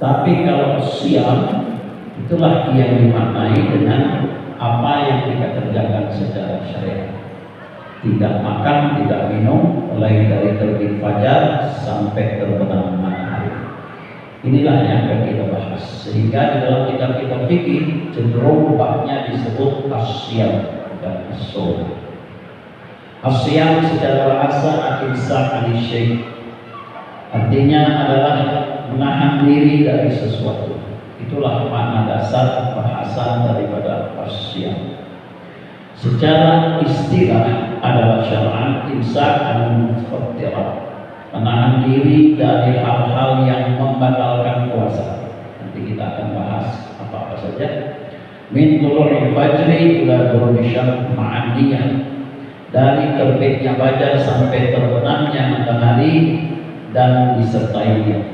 Tapi kalau siam, itulah yang dimaknai dengan apa yang kita kerjakan secara syariat. Tidak makan, tidak minum, mulai dari terbit fajar sampai terbenam matahari. Inilah yang akan kita bahas. Sehingga di dalam kitab-kitab fikih cenderung babnya disebut as-siyam dan as-shaum. As-siyam secara bahasa al-imsak an-syai', artinya adalah menahan diri dari sesuatu. Itulah makna dasar bahasan daripada as-siyam. Secara istilah adalah syar'an imsak an-muftirat, menahan diri dari hal-hal yang membatalkan puasa. Nanti kita akan bahas apa-apa saja. Min tulu'il fajri ila ghurubi syams ma'an niyah, dari terbitnya fajar sampai terbenamnya matahari dan disertai niat.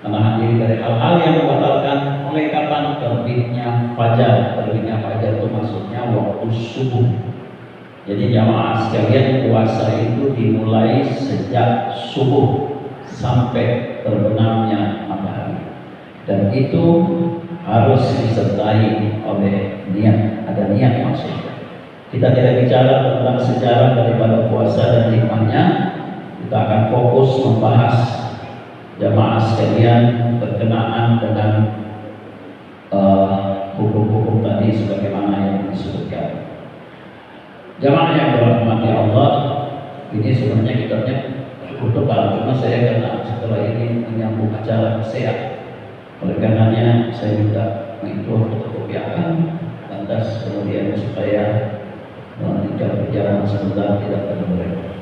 Menahan diri dari hal-hal yang membatalkan mulai kapan? Terbitnya fajar. Terbitnya fajar itu maksudnya waktu subuh. Jadi jamaah sekalian, puasa itu dimulai sejak subuh sampai terbenamnya matahari, dan itu harus disertai oleh niat. Ada niat maksudnya. Kita tidak bicara tentang sejarah daripada puasa dan hikmahnya. Kita akan fokus membahas jamaah sekalian berkenaan dengan hukum-hukum tadi sebagaimana yang disebutkan. Jamaah yang dirahmati Allah, ini sebenarnya kitabnya cukup tebal, cuma saya karena setelah ini menyambung acara sehat, oleh karenanya saya minta fotokopiakan, lantas kemudian supaya melanjutkan perjalanan sebentar tidak terlewat.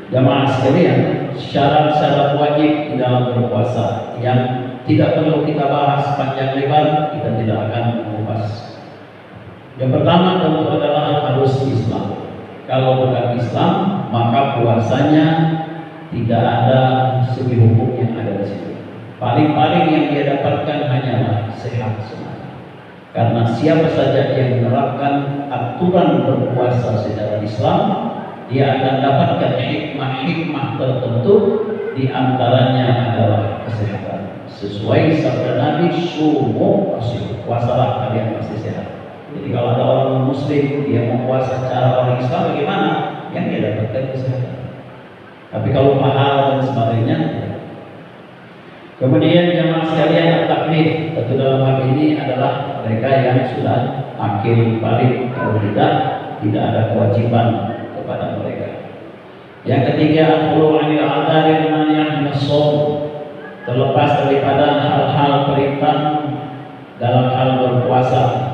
Jamaah sekalian, syarat-syarat wajib di dalam berpuasa yang tidak perlu kita bahas panjang lebar, kita tidak akan mengupas. Yang pertama tentu adalah harus Islam. Kalau bukan Islam, maka puasanya tidak ada segi hukum yang ada di situ. Paling-paling yang dia dapatkan hanyalah sehat semata. Karena siapa saja yang menerapkan aturan berpuasa secara Islam, dia akan dapatkan hikmah-hikmah tertentu, di antaranya adalah kesehatan. Sesuai sabda Nabi, sumu asyik, puasalah kalian pasti sehat. Jadi kalau ada orang muslim dia mempuasa cara orang Islam, bagaimana? Yang dia dapatkan kesehatan. Tapi kalau pahala dan sebagainya. Kemudian jamaah sekalian, taklif tentu dalam hal ini adalah mereka yang sudah akil balik. Kalau tidak ada kewajiban kepada mereka. Yang ketiga, al-khulu' 'anil a'dzari al-mani'ah min as-shaum, terlepas daripada hal-hal perintah dalam hal berpuasa.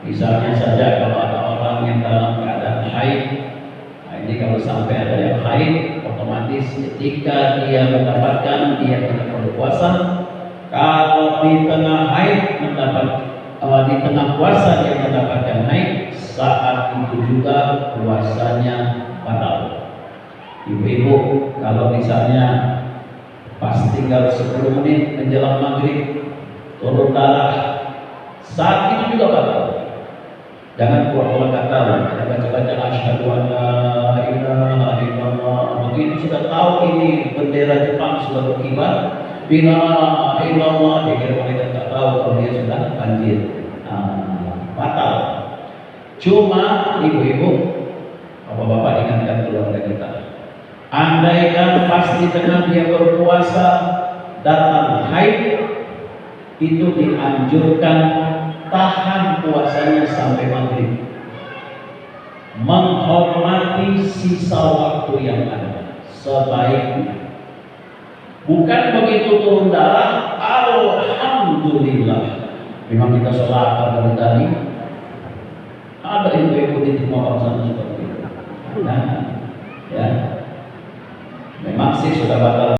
Misalnya saja kalau ada orang yang dalam keadaan haid, nah ini kalau sampai ada yang haid, otomatis ketika dia mendapatkan dia tidak perlu puasa. Kalau di tengah haid di tengah puasa dia mendapatkan haid, saat itu juga puasanya batal. Ibu-ibu kalau misalnya pas tinggal 10 menit menjelang maghrib turun darah, saat itu juga batal. Jangan pura-pura kata, baca-baca asyhadu an la ilaha illallah. Begitu sudah tahu ini bendera Jepang sudah berkibar, bila illallah, dia kira mereka tak tahu kalau dia sudah banjir. Batal. Cuma ibu-ibu, bapak-bapak ingatkan keluarga kita. Andaikan pas di tengah dia berpuasa datang haid, itu dianjurkan tahan puasanya sampai maghrib, menghormati sisa waktu yang ada sebaiknya. Bukan begitu turun darah, alhamdulillah, memang kita sholat dari tadi. Ada ibu-ibu di timur sana seperti itu. Nah, ya, memang sih sudah batal.